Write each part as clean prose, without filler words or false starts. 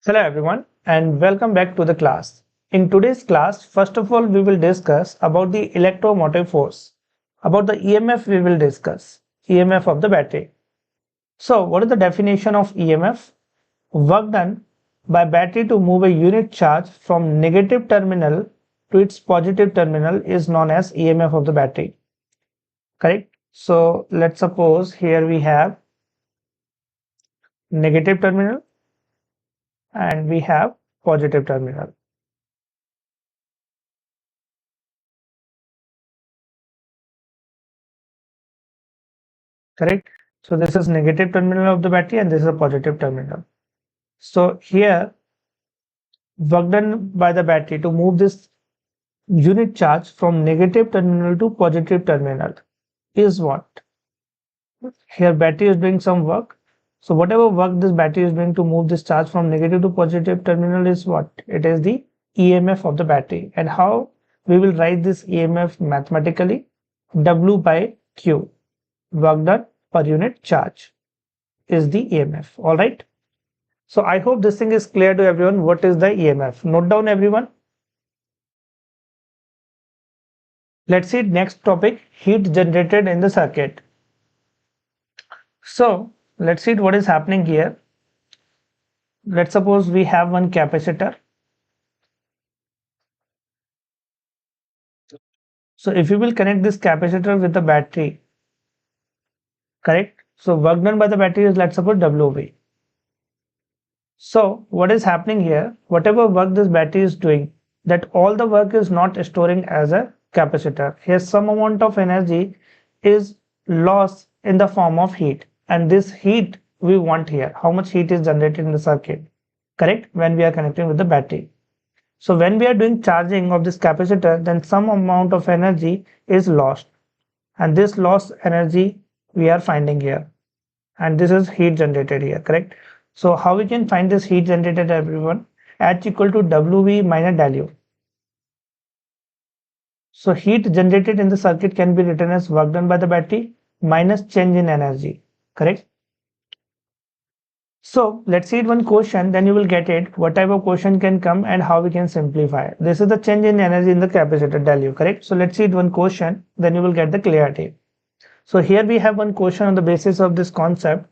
Hello everyone and welcome back to the class. In today's class, first of all, we will discuss about the electromotive force. About the EMF, we will discuss EMF of the battery. So, what is the definition of EMF? Work done by battery to move a unit charge from negative terminal to its positive terminal is known as EMF of the battery. Correct? So, let's suppose here we have negative terminal and we have positive terminal. Correct? So this is negative terminal of the battery and this is a positive terminal. So here work done by the battery to move this unit charge from negative terminal to positive terminal is what? Here battery is doing some work. So whatever work this battery is doing to move this charge from negative to positive terminal is what? It is the EMF of the battery. And how we will write this EMF mathematically? W by Q, work done per unit charge, is the EMF. All right. So I hope this thing is clear to everyone. What is the EMF? Note down everyone. Let's see next topic, heat generated in the circuit. So let's see what is happening here. Let's suppose we have one capacitor. So if you will connect this capacitor with the battery, correct? So work done by the battery is, let's suppose, WV. So what is happening here? Whatever work this battery is doing, that all the work is not storing as a capacitor. Here some amount of energy is lost in the form of heat, and this heat we want here. How much heat is generated in the circuit? Correct? When we are connecting with the battery. So when we are doing charging of this capacitor, then some amount of energy is lost, and this lost energy we are finding here, and this is heat generated here. Correct? So how we can find this heat generated, everyone? H equal to WV minus del U. So heat generated in the circuit can be written as work done by the battery minus change in energy. Correct? So let's see one question, then you will get it. What type of question can come and how we can simplify. This is the change in energy in the capacitor value. Correct? So let's see one question, then you will get the clarity. So here we have one question on the basis of this concept.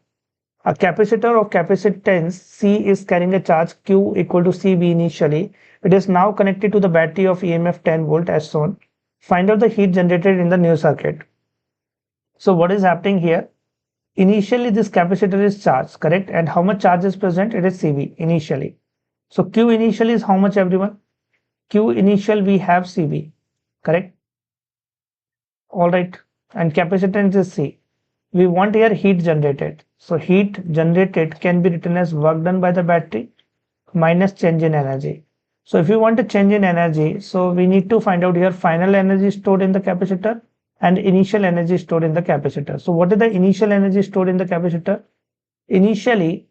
A capacitor of capacitance C is carrying a charge Q equal to CB initially. It is now connected to the battery of EMF 10 volt as shown. Find out the heat generated in the new circuit. So what is happening here? Initially this capacitor is charged, correct? And how much charge is present? It is CB initially. So Q initial is how much, everyone? Q initial we have CB, correct? All right. And capacitance is C. We want here heat generated. So heat generated can be written as work done by the battery minus change in energy. So if you want a change in energy, so we need to find out here final energy stored in the capacitor and initial energy stored in the capacitor. So what is the initial energy stored in the capacitor? Initially,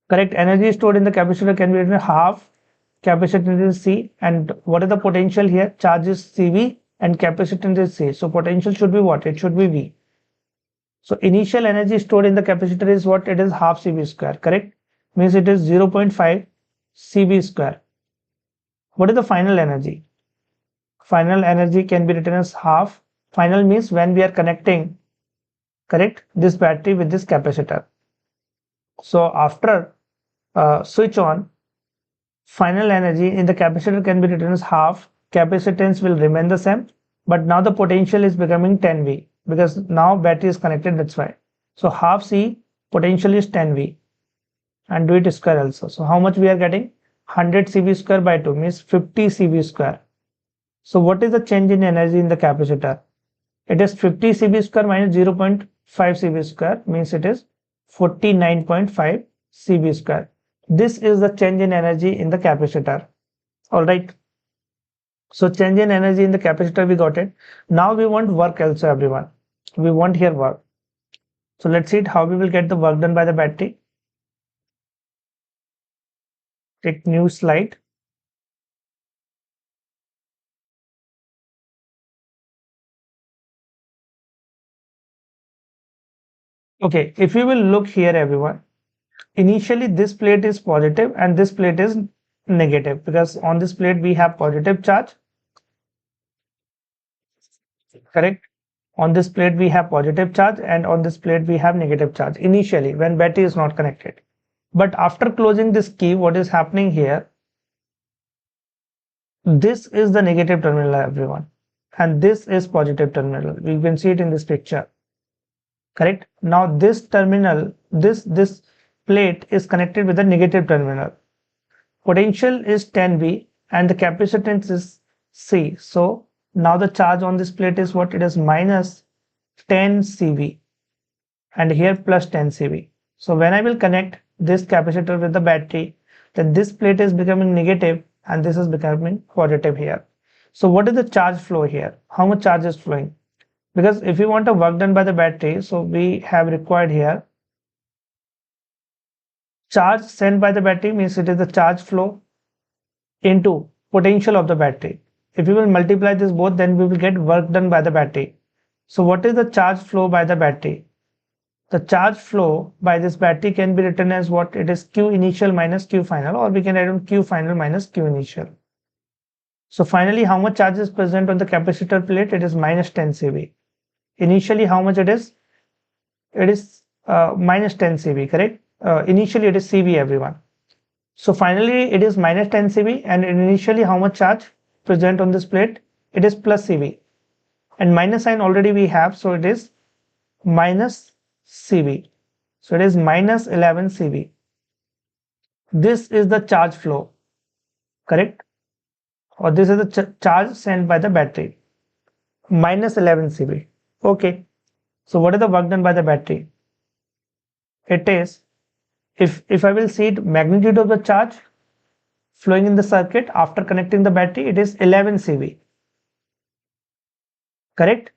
correct, energy stored in the capacitor can be written half capacitance is C, and what is the potential here? Charge is CV and capacitance is C. So potential should be what? It should be V. So initial energy stored in the capacitor is what? It is half CV square, correct? Means it is 0.5 CV square. What is the final energy? Final energy can be written as half. Final means when we are connecting, correct, this battery with this capacitor. So after switch on, final energy in the capacitor can be written as half. Capacitance will remain the same, but now the potential is becoming 10V because now battery is connected, that's why. So half C potential is 10V, and do it square also. So how much we are getting? 100 CV square by 2 means 50 CV square. So what is the change in energy in the capacitor? It is 50 CV square minus 0.5 CV square means it is 49.5 CV square. This is the change in energy in the capacitor. All right. So change in energy in the capacitor, we got it. Now we want work also, everyone. We want here work. So let's see how we will get the work done by the battery. Take new slide. Okay, if you will look here, everyone. Initially this plate is positive and this plate is negative, because on this plate we have positive charge, correct? On this plate we have positive charge and on this plate we have negative charge initially when battery is not connected. But after closing this key, what is happening here? This is the negative terminal, everyone, and this is positive terminal. We can see it in this picture, correct? Now this terminal, this plate is connected with the negative terminal. Potential is 10V and the capacitance is C. So now the charge on this plate is what? It is minus 10 CV and here plus 10 CV. So when I will connect this capacitor with the battery, then this plate is becoming negative and this is becoming positive here. So what is the charge flow here? How much charge is flowing? Because if you want a work done by the battery, so we have required here charge sent by the battery, means it is the charge flow into potential of the battery. If we will multiply this both, then we will get work done by the battery. So what is the charge flow by the battery? The charge flow by this battery can be written as what? It is Q initial minus Q final, or we can write on Q final minus Q initial. So finally, how much charge is present on the capacitor plate? It is minus 10 CV. Initially, how much it is? It is minus 10 CV, correct? Initially, it is CV, everyone. So finally, it is minus 10 CV, and initially, how much charge present on this plate? It is plus CV, and minus sign already we have, so it is minus CV. So it is minus 11 CV. This is the charge flow, correct? Or this is the charge sent by the battery, minus 11 CV. Okay. So what is the work done by the battery? It is, if I will see it, magnitude of the charge flowing in the circuit after connecting the battery, it is 11 CV, correct?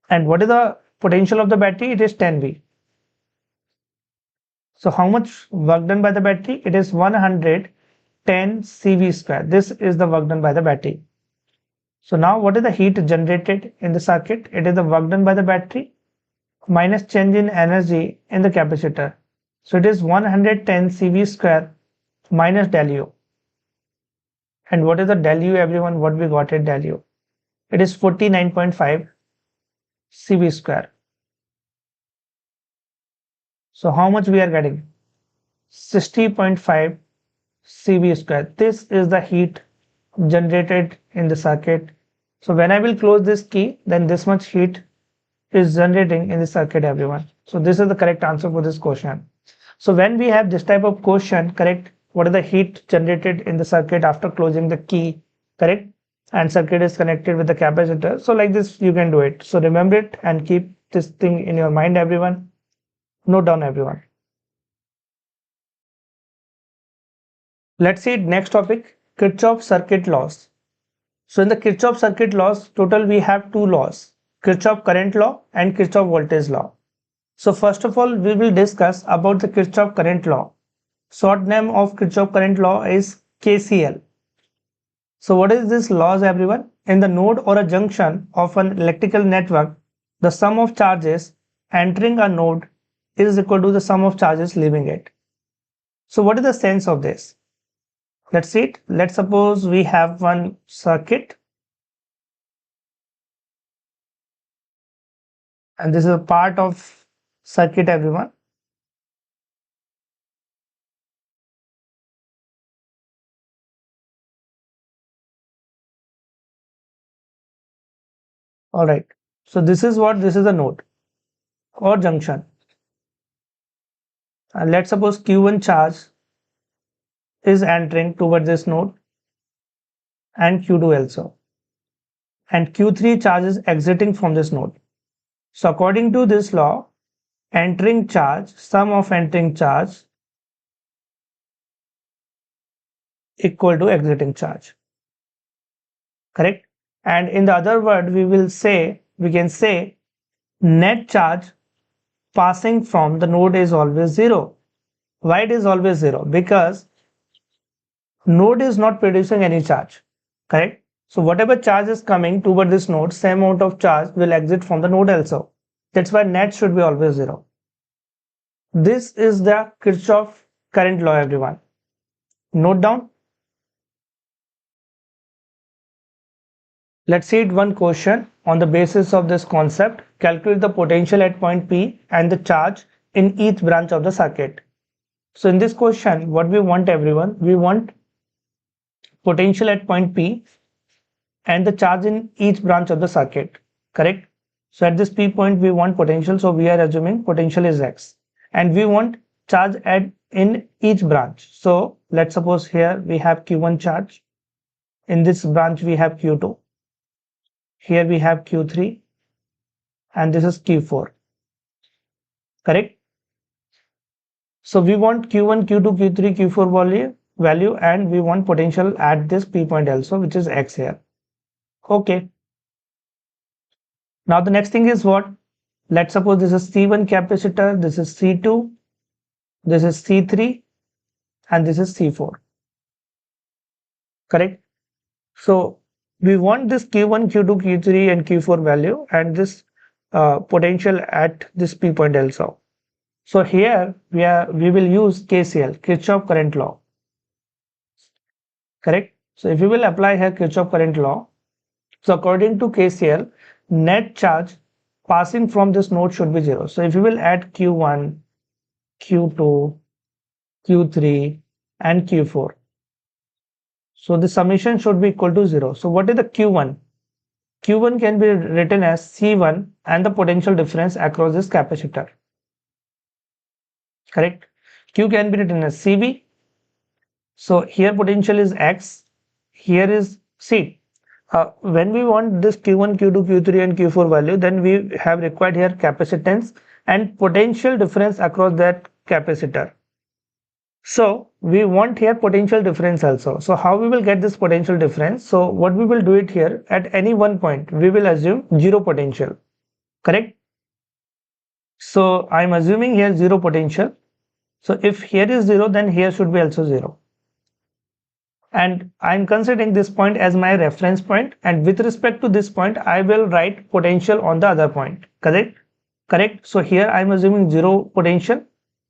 And what is the potential of the battery? It is 10V. So how much work done by the battery? It is 110 CV square. This is the work done by the battery. So now what is the heat generated in the circuit? It is the work done by the battery minus change in energy in the capacitor. So it is 110 CV square minus del U. And what is the del U, everyone? What we got it del U? It is 49.5 CV square. So how much we are getting? 60.5 CV square. This is the heat generated in the circuit. So when I will close this key, then this much heat is generating in the circuit, everyone. So this is the correct answer for this question. So when we have this type of question, correct, what is the heat generated in the circuit after closing the key, correct, and circuit is connected with the capacitor. So like this you can do it. So remember it and keep this thing in your mind, everyone. Note down, everyone. Let's see next topic, Kirchhoff circuit laws. So in the Kirchhoff circuit laws, total we have two laws, Kirchhoff current law and Kirchhoff voltage law. So first of all, we will discuss about the Kirchhoff current law. Short name of Kirchhoff current law is KCL. So what is this laws, everyone? In the node or a junction of an electrical network, the sum of charges entering a node is equal to the sum of charges leaving it. So what is the sense of this? Let's see it. Let's suppose we have one circuit and this is a part of circuit, everyone. All right. So this is what? This is a node or junction. And let's suppose Q1 charge is entering toward this node and Q2 also. And Q3 charge is exiting from this node. So according to this law, entering charge, sum of entering charge equal to exiting charge. Correct? And in the other word, we can say net charge passing from the node is always zero. Why it is always zero? Because node is not producing any charge. Correct? So whatever charge is coming toward this node, same amount of charge will exit from the node also. That's why net should be always zero. This is the Kirchhoff current law, everyone. Note down. Let's see one question on the basis of this concept. Calculate the potential at point P and the charge in each branch of the circuit. So in this question, what we want, everyone, we want potential at point P and the charge in each branch of the circuit, correct? So at this P point, we want potential. So we are assuming potential is X, and we want charge in each branch. So let's suppose here we have Q1 charge. In this branch, we have Q2. Here we have Q3, and this is Q4, correct? So we want Q1, Q2, Q3, Q4 value, and we want potential at this P point also, which is X here. Okay. Now the next thing is what? Let's suppose this is C1 capacitor, this is C2, this is C3, and this is C4. Correct? So we want this Q1, Q2, Q3, and Q4 value, and this potential at this P point also. So here we will use KCL, Kirchhoff current law. Correct? So if we will apply here Kirchhoff current law, so according to KCL, net charge passing from this node should be 0. So if we will add Q1, Q2, Q3, and Q4, so the summation should be equal to 0. So what is the Q1? Q1 can be written as C1 and the potential difference across this capacitor. Correct? Q can be written as CV. So here potential is X, here is C. When we want this Q1, Q2, Q3, and Q4 value, then we have required here capacitance and potential difference across that capacitor. So we want here potential difference also. So how we will get this potential difference? So what we will do it here, at any one point, we will assume 0 potential. Correct? So I'm assuming here 0 potential. So if here is 0, then here should be also 0. And I'm considering this point as my reference point, and with respect to this point, I will write potential on the other point. Correct? Correct. So here I'm assuming 0 potential.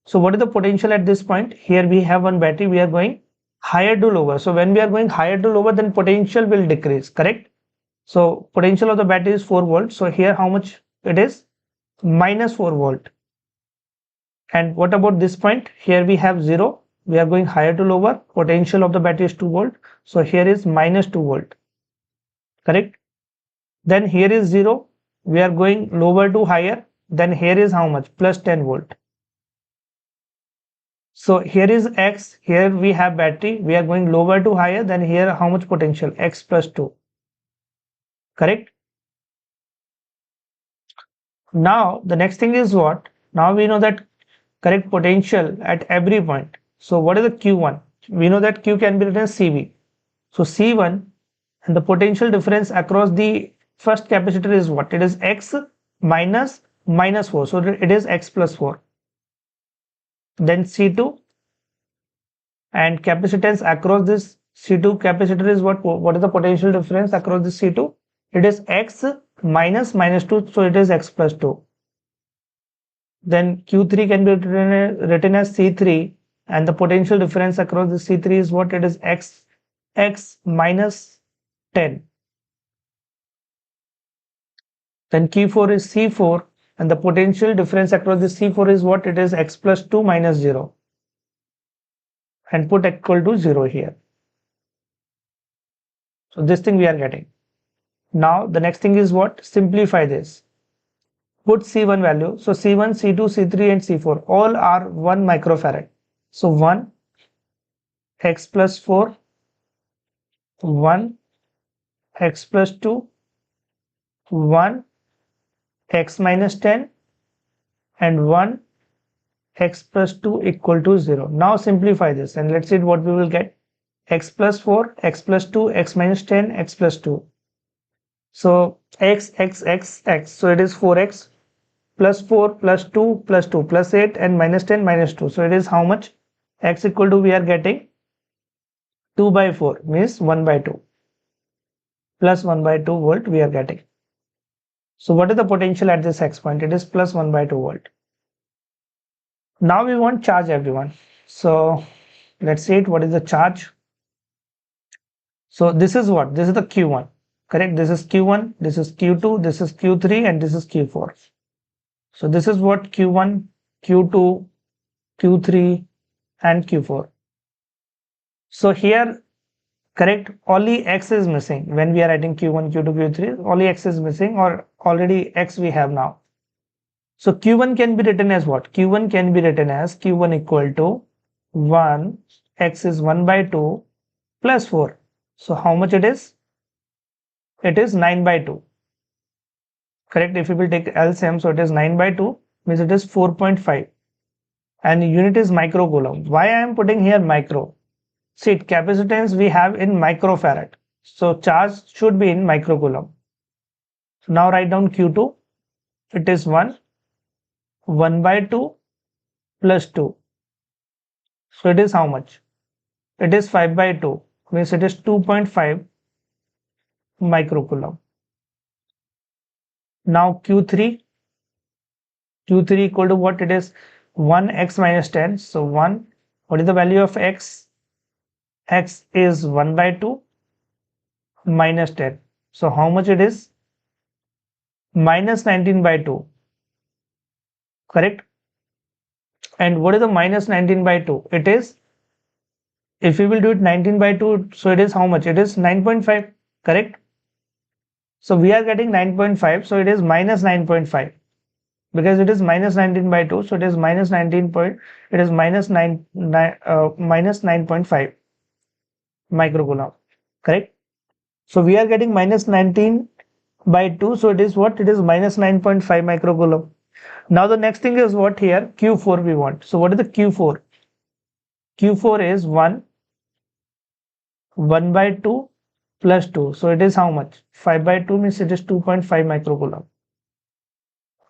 So what is the potential at this point? Here we have one battery, we are going higher to lower. So when we are going higher to lower, then potential will decrease. Correct? So potential of the battery is 4 volts. So here how much it is? Minus 4 volt. And what about this point? Here we have 0. We are going higher to lower. Potential of the battery is 2 volt. So here is minus 2 volt. Correct? Then here is 0. We are going lower to higher. Then here is how much? Plus 10 volt. So here is X. Here we have battery. We are going lower to higher. Then here how much potential? X plus 2. Correct? Now the next thing is what? Now we know that correct potential at every point. So what is the Q1? We know that Q can be written as CV. So C1 and the potential difference across the first capacitor is what? It is X minus 4. So it is X plus 4. Then C2 and capacitance across this C2 capacitor is what? What is the potential difference across this C2? It is X minus 2. So it is X plus 2. Then Q3 can be written as C3, and the potential difference across the C3 is what? It is X minus 10. Then Q4 is C4, and the potential difference across the C4 is what? It is X plus 2 minus 0. And put equal to 0 here. So this thing we are getting. Now the next thing is what? Simplify this. Put C1 value. So C1, C2, C3 and C4 all are 1 microfarad. So 1 X plus 4, 1 X plus 2, 1 X minus 10 and 1 X plus 2 equal to 0. Now simplify this and let's see what we will get. X plus 4, X plus 2, X minus 10, X plus 2. So X. So it is 4X plus 4 plus 2 plus 2 plus 8 and minus 10 minus 2. So it is how much? X equal to we are getting 2 by 4 means 1 by 2 plus 1 by 2 volt we are getting. So what is the potential at this X point? It is plus 1 by 2 volt. Now we want charge, everyone. So let's see it. What is the charge? So this is what? This is the Q1, correct? This is Q1, this is Q2, this is Q3, and this is Q4. So this is what Q1, Q2, Q3, and Q4. So here, correct, only X is missing when we are writing Q1, Q2, Q3, only X is missing, or already X we have now. So Q1 can be written as what? Q1 can be written as Q1 equal to 1, X is 1 by 2 plus 4. So how much it is? It is 9 by 2. Correct. If you will take LCM, so it is 9 by 2, means it is 4.5, and unit is microcoulomb. Why I am putting here micro? See, capacitance we have in microfarad, so charge should be in microcoulomb. So now write down Q2, it is 1 by 2 plus 2. So it is how much? It is 5 by 2, means it is 2.5 microcoulomb. Now Q3 equal to what? It is 1x minus 10. So 1, what is the value of x? X is 1 by 2 minus 10. So how much it is? Minus 19 by 2. Correct? And what is the minus 19 by 2? It is, if we will do it 19 by 2, so it is how much? It is 9.5. Correct? So we are getting 9.5. So it is minus 9.5. Because it is minus 19 by 2, so it is minus 19 point, it is minus 9.5 microcoulomb, correct? So we are getting minus 19 by 2, so it is what? It is minus 9.5 microcoulomb. Now the next thing is what here? Q4 we want. So what is the Q4? Q4 is 1 by 2 plus 2. So it is how much? 5 by 2 means it is 2.5 microcoulomb.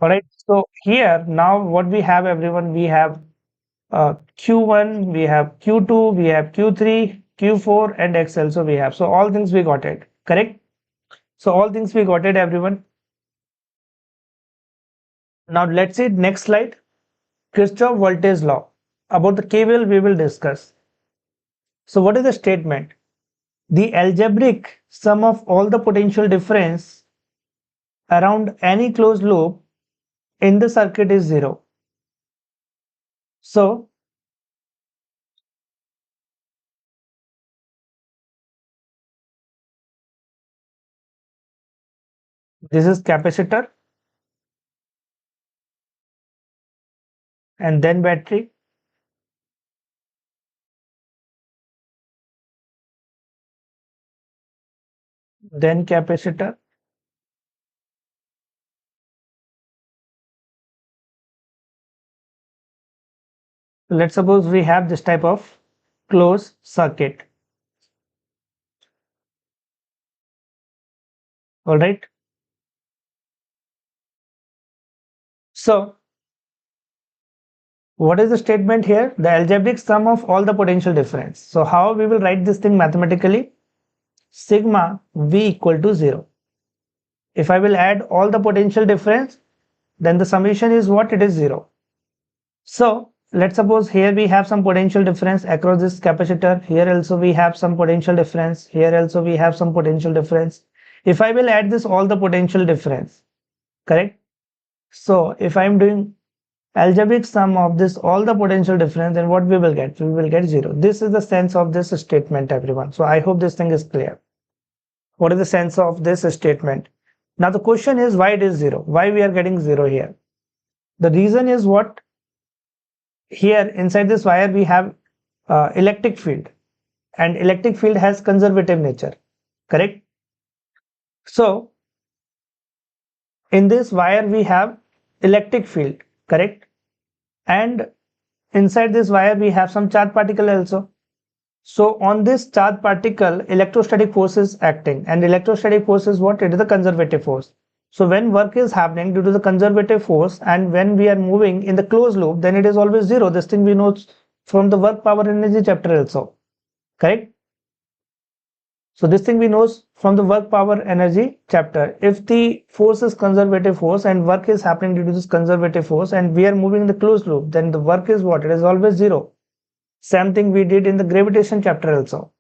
Alright, so here now what we have, everyone, we have Q1, we have Q2, we have Q3, Q4, and X also we have. So all things we got it, correct? So all things we got it, everyone. Now let's see next slide. Kirchhoff voltage law. About the KVL we will discuss. So what is the statement? The algebraic sum of all the potential difference around any closed loop in the circuit is 0. So this is capacitor, and then battery, then capacitor, let's suppose we have this type of closed circuit. All right. So what is the statement here? The algebraic sum of all the potential difference. So how we will write this thing mathematically? Sigma V equal to 0. If I will add all the potential difference, then the summation is what? It is 0. So let's suppose here we have some potential difference across this capacitor. Here also we have some potential difference. Here also we have some potential difference. If I will add this all the potential difference, correct? So if I am doing algebraic sum of this all the potential difference, then what we will get? We will get 0. This is the sense of this statement, everyone. So I hope this thing is clear. What is the sense of this statement? Now the question is why it is 0? Why we are getting 0 here? The reason is what? Here inside this wire we have electric field, and electric field has conservative nature, correct? So in this wire we have electric field, correct? And inside this wire we have some charged particle also. So on this charged particle, electrostatic force is acting, and electrostatic force is what? It is the conservative force. So when work is happening due to the conservative force, and when we are moving in the closed loop, then it is always 0. This thing we know from the work power energy chapter also, correct? So this thing we know from the work power energy chapter. If the force is conservative force and work is happening due to this conservative force and we are moving in the closed loop, then the work is what? It is always zero. Same thing we did in the gravitation chapter also.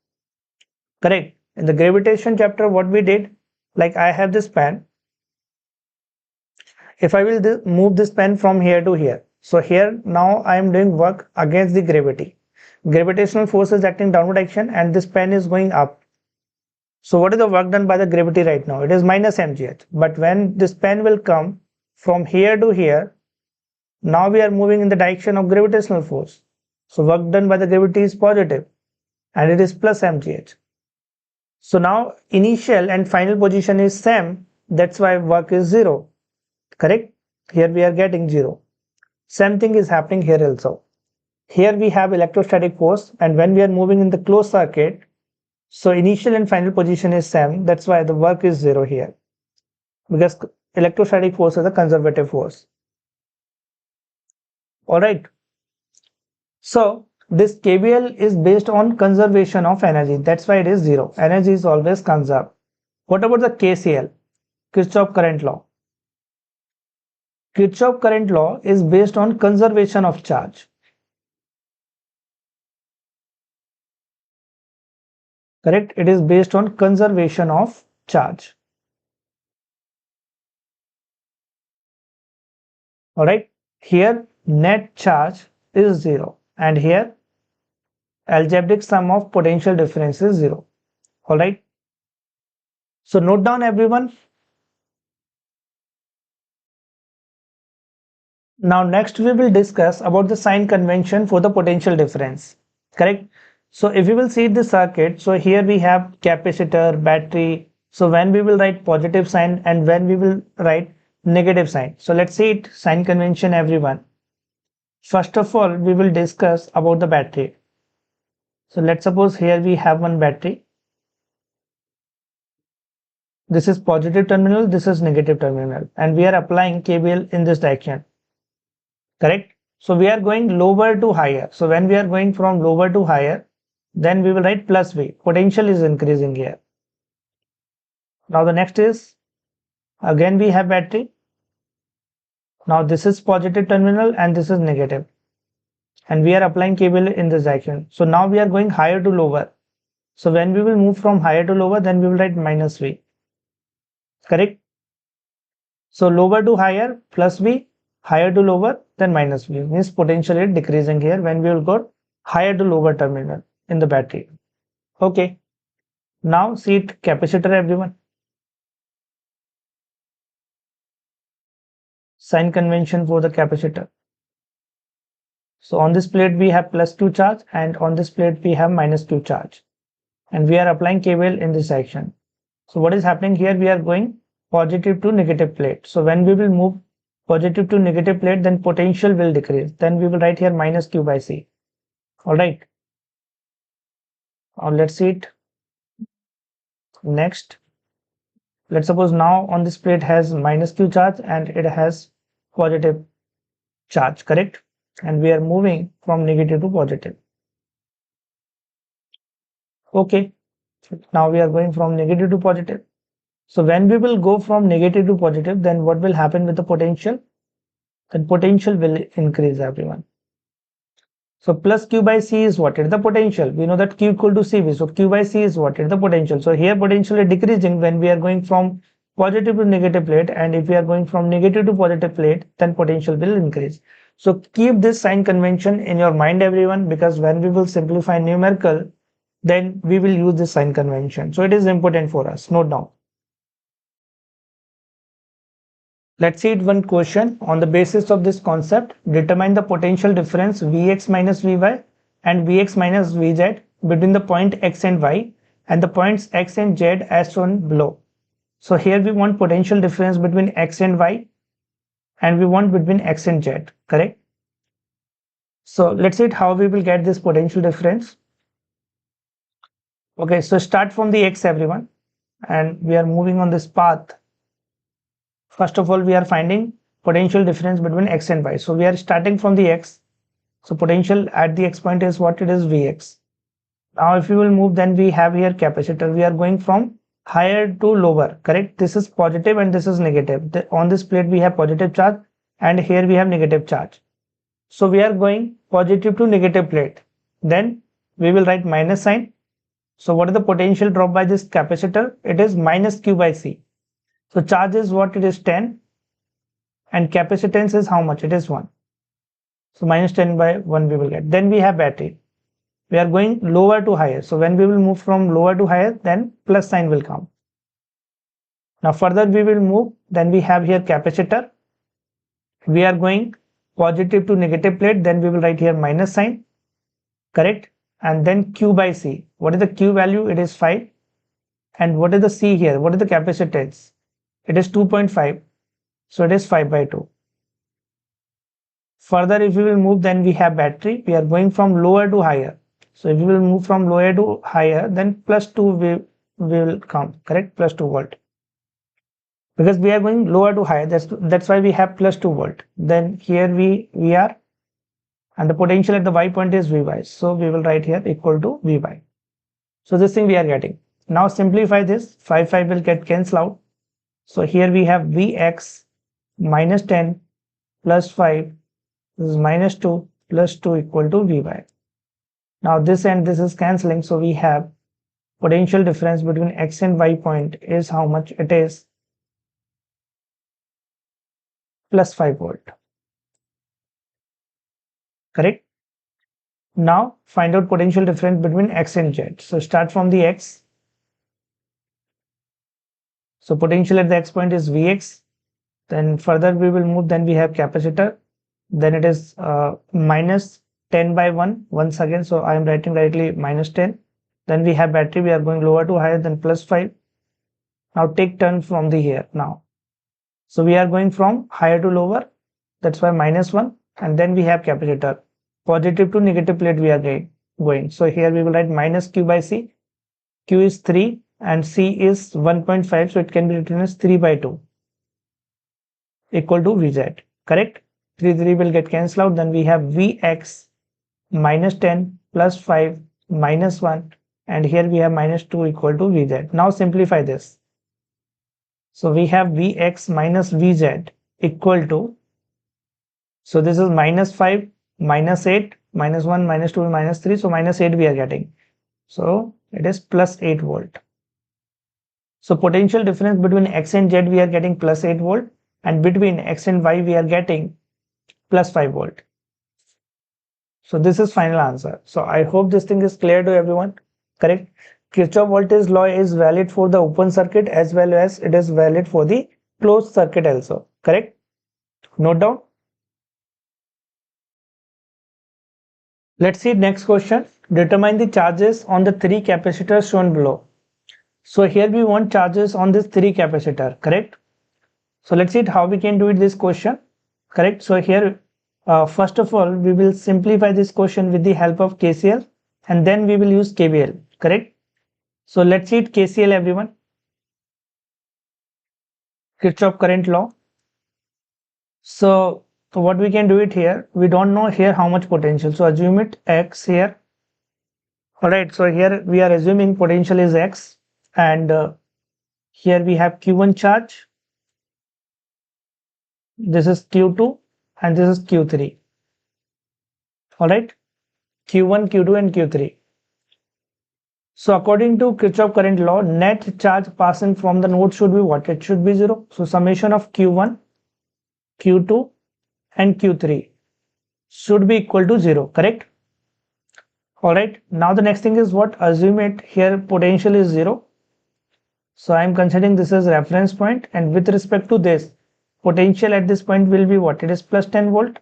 Correct. In the gravitation chapter, what we did, like I have this pen. If I will move this pen from here to here, so here now I am doing work against the gravity. Gravitational force is acting downward action and this pen is going up. So what is the work done by the gravity right now? It is minus mgh. But when this pen will come from here to here, now we are moving in the direction of gravitational force. So work done by the gravity is positive and it is plus mgh. So now initial and final position is same. That's why work is zero. Correct? Here we are getting zero. Same thing is happening here also. Here we have electrostatic force and when we are moving in the closed circuit, so initial and final position is same. That's why the work is zero here. Because electrostatic force is a conservative force. Alright. So this KVL is based on conservation of energy. That's why it is zero. Energy is always conserved. What about the KCL? Kirchhoff current law. Kirchhoff current law is based on conservation of charge. Correct? It is based on conservation of charge. Alright. Here net charge is zero and here algebraic sum of potential difference is zero. Alright. So note down everyone. Now next we will discuss about the sign convention for the potential difference. Correct? So if we will see the circuit, so here we have capacitor, battery. So when we will write positive sign and when we will write negative sign. So let's see it, sign convention everyone. First of all, we will discuss about the battery. So let's suppose here we have one battery. This is positive terminal, this is negative terminal, and we are applying KVL in this direction. Correct? So we are going lower to higher. So when we are going from lower to higher, then we will write plus V. Potential is increasing here. Now the next is, again we have battery. Now this is positive terminal and this is negative. And we are applying KVL in this direction. So now we are going higher to lower. So when we will move from higher to lower, then we will write minus V. Correct? So lower to higher plus V, higher to lower, then minus V. Means potential is decreasing here when we will go higher to lower terminal in the battery. Okay. Now see it, capacitor everyone. Sign convention for the capacitor. So on this plate we have plus Q charge and on this plate we have minus Q charge. And we are applying KVL in this section. So what is happening here? We are going positive to negative plate. So when we will move positive to negative plate, then potential will decrease. Then we will write here minus Q by C. Alright. Now let's see it. Next. Let's suppose now on this plate has minus Q charge and it has positive charge, correct? And we are moving from negative to positive. Okay. Now we are going from negative to positive. So when we will go from negative to positive, then what will happen with the potential? Then potential will increase everyone. So plus Q by C is what? It is the potential. We know that Q equal to CV. So Q by C is what? It is the potential. So here potential is decreasing when we are going from positive to negative plate. And if we are going from negative to positive plate, then potential will increase. So keep this sign convention in your mind everyone, because when we will simplify numerical, then we will use this sign convention. So it is important for us. Note down. Let's see it one question. On the basis of this concept, determine the potential difference Vx minus Vy and Vx minus Vz between the point X and Y and the points X and Z as shown below. So here we want potential difference between X and Y and we want between X and Z, correct? So let's see how we will get this potential difference. Okay, so start from the X everyone, and we are moving on this path. First of all, we are finding potential difference between X and Y. So we are starting from the X. So potential at the X point is what? It is Vx. Now if we will move, then we have here capacitor. We are going from higher to lower, correct? This is positive and this is negative. On this plate we have positive charge and here we have negative charge. So we are going positive to negative plate. Then we will write minus sign. So what is the potential drop by this capacitor? It is minus Q by C. So charge is what? It is 10 and capacitance is how much? It is 1. So minus 10 by 1 we will get. Then we have battery. We are going lower to higher. So when we will move from lower to higher, then plus sign will come. Now further we will move, then we have here capacitor. We are going positive to negative plate, then we will write here minus sign, correct? And then Q by C. What is the Q value? It is 5. And what is the C here? What is the capacitance? It is 2.5. So it is 5 by 2. Further, if we will move, then we have battery. We are going from lower to higher. So if we will move from lower to higher, then plus 2 will come, correct? Plus 2 volt. Because we are going lower to higher, that's why we have plus 2 volt. Then here we are, and the potential at the Y point is Vy. So we will write here equal to Vy. So this thing we are getting. Now simplify this. 5 will get cancelled out. So here we have Vx minus 10 plus 5. This is minus 2 plus 2 equal to Vy. Now this and this is cancelling. So we have potential difference between X and Y point is how much? It is plus 5 volt. Correct? Now find out potential difference between X and Z. So start from the X. So potential at the X point is Vx. Then further we will move, then we have capacitor. Then it is minus 10 by 1 once again. So I am writing directly minus 10. Then we have battery. We are going lower to higher, then plus 5. Now take turn from the here now. So we are going from higher to lower. That's why minus 1. And then we have capacitor. Positive to negative plate we are going. So here we will write minus Q by C. Q is 3 and C is 1.5. So it can be written as 3 by 2 equal to Vz. Correct? 3 will get cancelled out. Then we have Vx minus 10 plus 5 minus 1. And here we have minus 2 equal to Vz. Now simplify this. So we have Vx minus Vz equal to, so this is minus 5, minus 8, minus 1, minus 2, minus 3. So minus 8 we are getting. So it is plus 8 volt. So potential difference between X and Z we are getting plus 8 volt. And between X and Y we are getting plus 5 volt. So this is final answer. So I hope this thing is clear to everyone. Correct? Kirchhoff voltage law is valid for the open circuit as well as it is valid for the closed circuit also. Correct? Note down. Let's see next question. Determine the charges on the 3 capacitors shown below. So here we want charges on this 3 capacitor. Correct? So let's see how we can do it this question. Correct? So here first of all we will simplify this question with the help of KCL and then we will use KVL. Correct? So let's see it KCL everyone. Kirchhoff current law. So what we can do it here, we don't know here how much potential. So assume it X here. Alright, so here we are assuming potential is X and here we have Q1 charge. This is Q2 and this is Q3. Alright, Q1, Q2 and Q3. So according to Kirchhoff current law, net charge passing from the node should be what? It should be 0. So summation of Q1, Q2 and Q3 should be equal to 0. Correct? Alright. Now the next thing is what? Assume it here potential is 0. So I am considering this as reference point and with respect to this, potential at this point will be what? It is plus 10 volt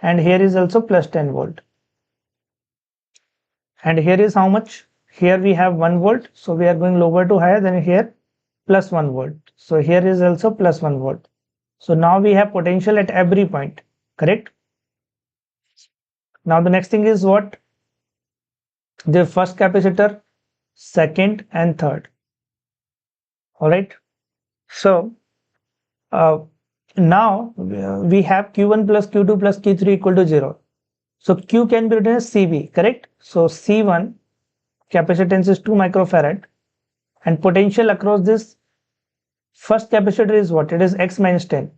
and here is also plus 10 volt. And here is how much? Here we have 1 volt. So we are going lower to higher, than here plus 1 volt. So here is also plus 1 volt. So now we have potential at every point. Correct? Now the next thing is what? The first capacitor, second and third. Alright. So now we have Q1 plus Q2 plus Q3 equal to 0. So Q can be written as CV. Correct? So C1 capacitance is 2 microfarad, and potential across this first capacitor is what? It is x minus 10,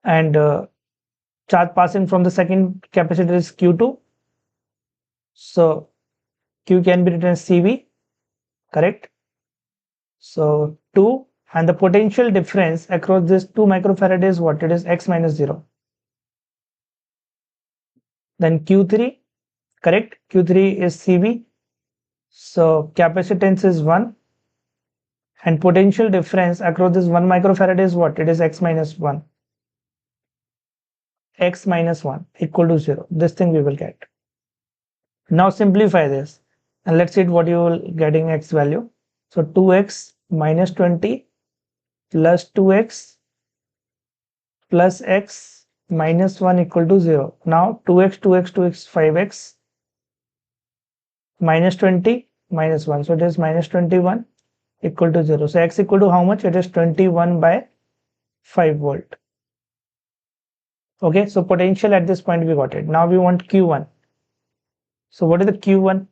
and charge passing from the second capacitor is Q2. So Q can be written as CV, correct? So 2, and the potential difference across this 2 microfarad is what? It is x minus 0. Then Q3, correct? Q3 is CV. So capacitance is 1, and potential difference across this 1 microfarad is what? It is x minus 1. X minus 1 equal to 0. This thing we will get. Now simplify this and let's see what you will getting x value. So 2x minus 20 plus 2x plus x minus 1 equal to 0. Now 2x, 5x minus 20 minus 1. So it is minus 21 equal to 0. So x equal to how much? It is 21 by 5 volt. Okay, so potential at this point we got it. Now we want Q1. So what is the Q1?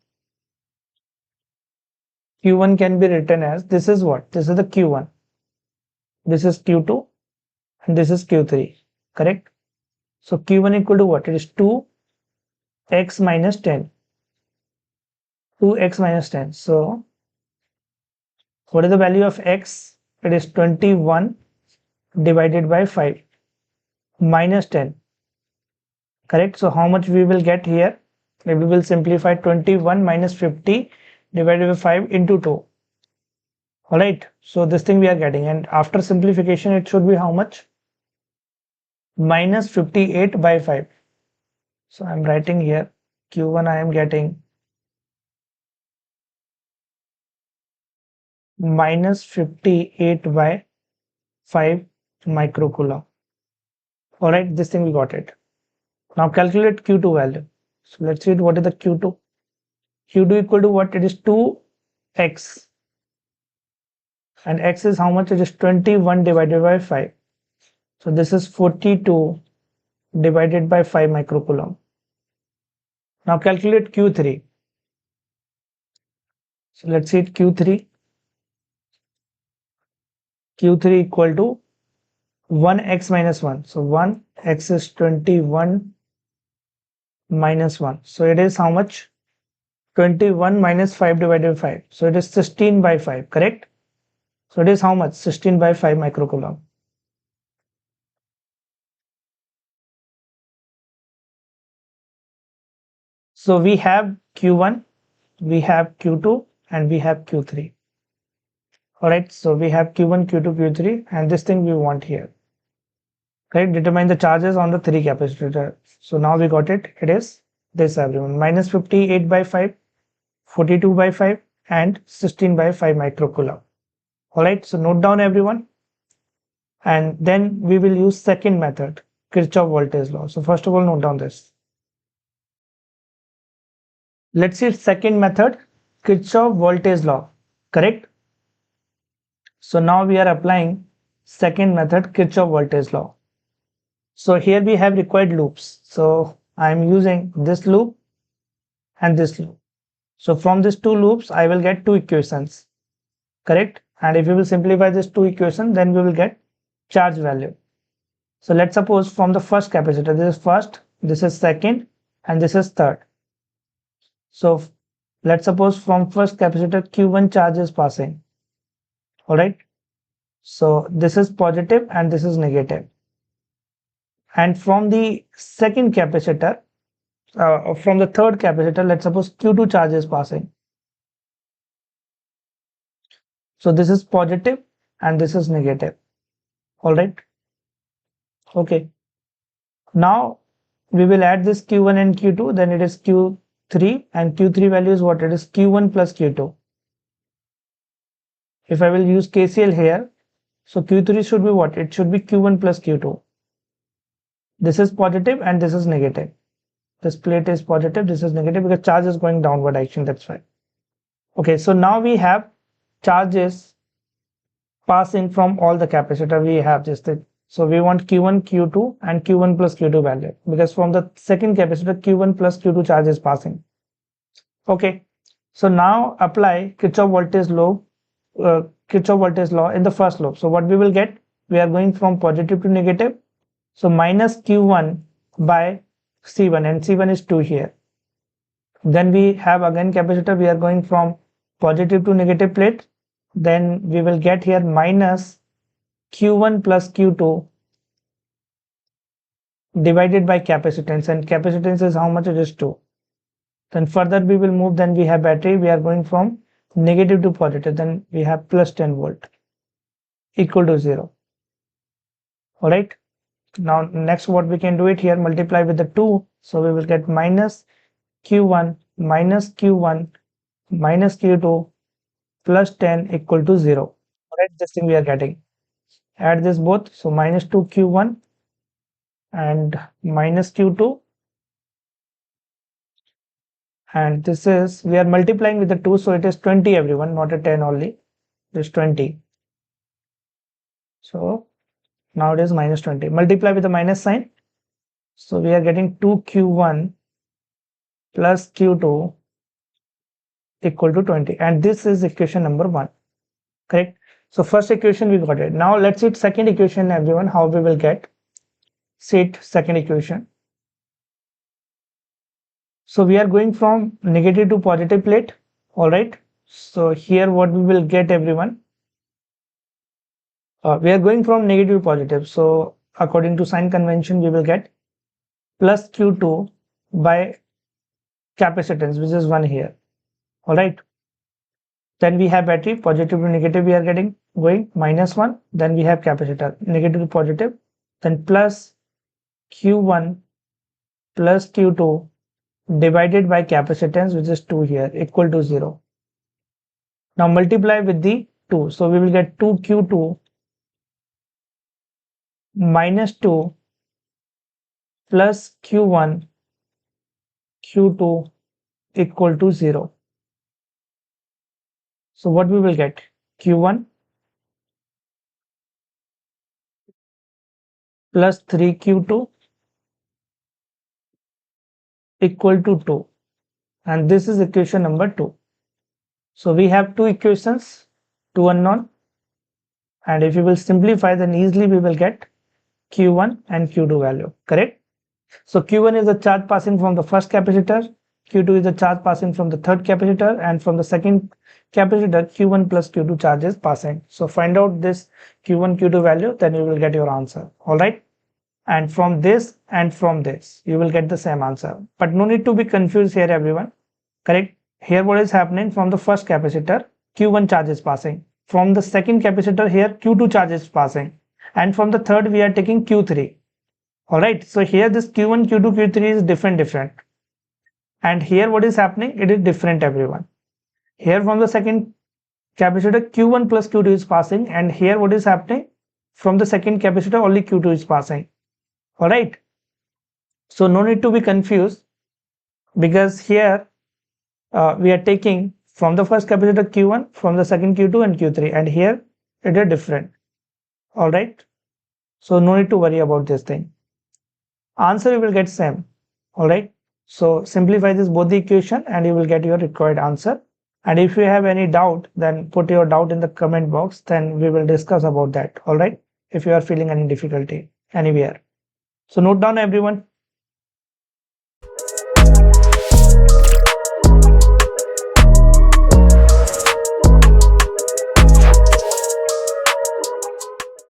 Q1 can be written as, this is what? This is the Q1. This is Q2 and this is Q3, correct? So Q1 equal to what? It is 2x minus 10. 2x minus 10. So what is the value of x? It is 21 divided by 5 minus 10, correct? So how much we will get here? We will simplify 21 minus 50 divided by 5 into 2. Alright, so this thing we are getting, and after simplification it should be how much? Minus 58 by 5. So I am writing here Q1 I am getting minus 58 by 5 microcoulomb. Alright, this thing we got it. Now calculate Q2 value. So let's see what is the Q2. Q2 equal to what? It is 2x. And x is how much? It is 21 divided by 5. So this is 42 divided by 5 microcoulomb. Now calculate Q3. So let's see it Q3. Q3 equal to 1x minus 1. So 1x is 21 minus 1. So it is how much? 21 minus 5 divided by 5. So it is 16 by 5, correct? So it is how much? 16 by 5 microcoulomb. So we have Q1, we have Q2, and we have Q3. Alright, so we have Q1, Q2, Q3, and this thing we want here. Right, determine the charges on the 3 capacitors. So now we got it. It is this everyone. Minus 58 by 5, 42 by 5, and 16 by 5 microcoulomb. Alright, so note down everyone. And then we will use second method, Kirchhoff voltage law. So first of all, note down this. Let's see second method, Kirchhoff voltage law, correct? So now we are applying second method, Kirchhoff voltage law. So here we have required loops. So I am using this loop and this loop. So from these two loops, I will get two equations, correct? And if we will simplify these two equations, then we will get charge value. So let's suppose from the first capacitor, this is first, this is second, and this is third. So let's suppose from first capacitor Q1 charge is passing. Alright. So this is positive and this is negative. And from the second capacitor, from the third capacitor, let's suppose Q2 charge is passing. So this is positive and this is negative. Alright. Okay. Now we will add this Q1 and Q2, then it is Q3, and Q3 value is what? It is Q1 plus Q2. If I will use KCL here, so Q3 should be what? It should be Q1 plus Q2. This is positive and this is negative. This plate is positive, this is negative because charge is going downward direction, that's why. Okay, so now we have charges passing from all the capacitor. We have just it. So we want Q1, Q2 and Q1 plus Q2 value because from the second capacitor Q1 plus Q2 charge is passing. Okay, so now apply Kirchhoff voltage law in the first loop. So what we will get, we are going from positive to negative. So minus Q1 by C1, and C1 is 2 here. Then we have again capacitor, we are going from positive to negative plate. Then we will get here minus Q1 plus Q2 divided by capacitance, and capacitance is how much? It is 2. Then further we will move, then we have battery, we are going from negative to positive, then we have plus 10 volt equal to 0. All right, now next what we can do it here, multiply with the 2, so we will get minus Q1 minus Q1 minus Q2 plus 10 equal to 0. All right, this thing we are getting. Add this both, so minus 2 Q1 and minus Q2, and this is, we are multiplying with the 2, so it is 20 everyone, not a 10 only, it is 20. So now it is minus 20, multiply with the minus sign, so we are getting 2Q1 plus Q2 equal to 20, and this is equation number 1, correct? So first equation we got it. Now let's see second equation everyone, how we will get. See second equation. So we are going from negative to positive plate. All right, so here what we will get everyone, we are going from negative to positive, so according to sign convention we will get plus Q2 by capacitance, which is 1 here. All right, then we have battery, positive to negative we are getting going minus 1, then we have capacitor, negative to positive, then plus Q1 plus Q2 divided by capacitance, which is 2 here, equal to 0. Now multiply with the 2, so we will get 2Q2 minus 2 plus Q1 Q2 equal to 0. So what we will get, Q1 plus 3Q2 equal to 2, and this is equation number 2. So we have two equations, two unknown, and if you will simplify, then easily we will get Q1 and Q2 value, correct? So Q1 is the charge passing from the first capacitor, Q2 is the charge passing from the third capacitor, and from the second capacitor Q1 plus Q2 charge is passing. So find out this Q1 Q2 value, then you will get your answer. All right, and from this you will get the same answer, but no need to be confused here everyone, correct? Here what is happening, from the first capacitor Q1 charge is passing, from the second capacitor here Q2 charge is passing, and from the third we are taking Q3. All right, so here this Q1 Q2 Q3 is different, and here what is happening, it is different everyone. Here from the second capacitor Q1 plus Q2 is passing, and here what is happening, from the second capacitor only Q2 is passing. All right, so no need to be confused, because here we are taking from the first capacitor Q1, from the second Q2 and Q3, and here it is different. All right, so no need to worry about this thing. Answer you will get same. All right, so simplify this both the equation and you will get your required answer. And if you have any doubt, then put your doubt in the comment box, then we will discuss about that. All right, if you are feeling any difficulty anywhere. So note down everyone,